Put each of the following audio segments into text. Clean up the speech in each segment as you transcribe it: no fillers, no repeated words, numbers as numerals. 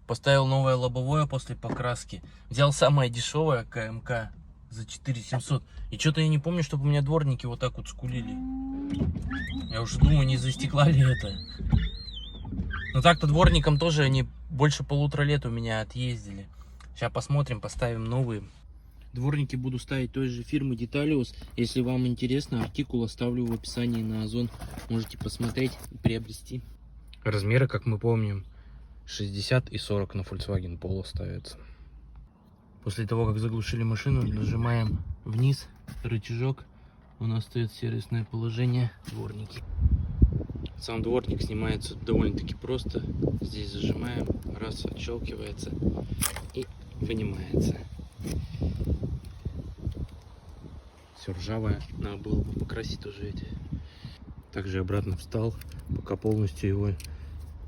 Поставил новое лобовое после покраски. Взял самое дешевое КМК за 4700. И что-то я не помню, чтобы у меня дворники вот так вот скулили. Я уже думаю, не за стекла ли это. Но так-то дворникам тоже они больше 1,5 лет у меня отъездили. Сейчас посмотрим, поставим новые. Дворники буду ставить той же фирмы Detalius. Если вам интересно, артикул оставлю в описании на Озон. Можете посмотреть и приобрести. Размеры, как мы помним, 60 и 40 на Volkswagen Polo ставятся. После того, как заглушили машину, нажимаем вниз рычажок. У нас стоит сервисное положение. Дворники. Сам дворник снимается довольно-таки просто. Здесь зажимаем, раз, отщелкивается и вынимается. Все ржавое, надо было бы покрасить уже эти. Также обратно встал, пока полностью его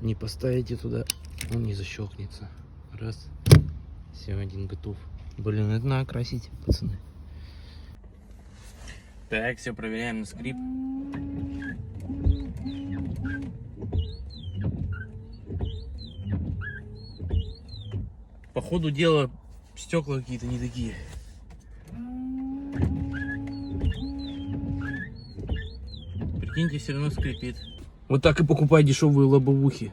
не поставите туда, он не защелкнется. Раз, все, один готов. Блин, это надо красить, пацаны. Так, все проверяем на скрип. По ходу дела стекла какие-то не такие. Прикиньте, все равно скрипит. Вот так и покупай дешевые лобовухи.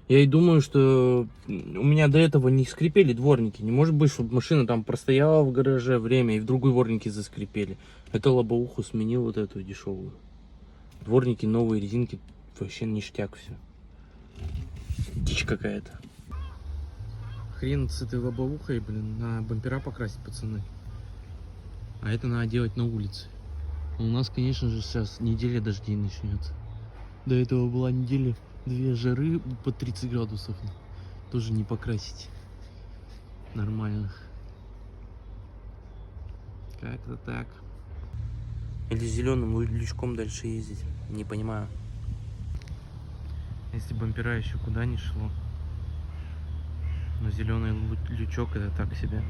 Я и думаю, что у меня до этого не скрипели дворники. Не может быть, чтобы машина там простояла в гараже время и вдруг дворники заскрипели. Это лобовуху сменил вот эту дешевую. Дворники, новые резинки, вообще ништяк все. Дичь какая-то. Хрен с этой лобовухой, блин, на бампера покрасить, пацаны. А это надо делать на улице. У нас, конечно же, сейчас неделя дождей начнется. До этого была неделя, 2 жары по 30 градусов. Тоже не покрасить нормально. Как-то так. Или зеленым лючком дальше ездить, не понимаю. Если бампера еще куда не шло. Но зеленый лючок это так себе.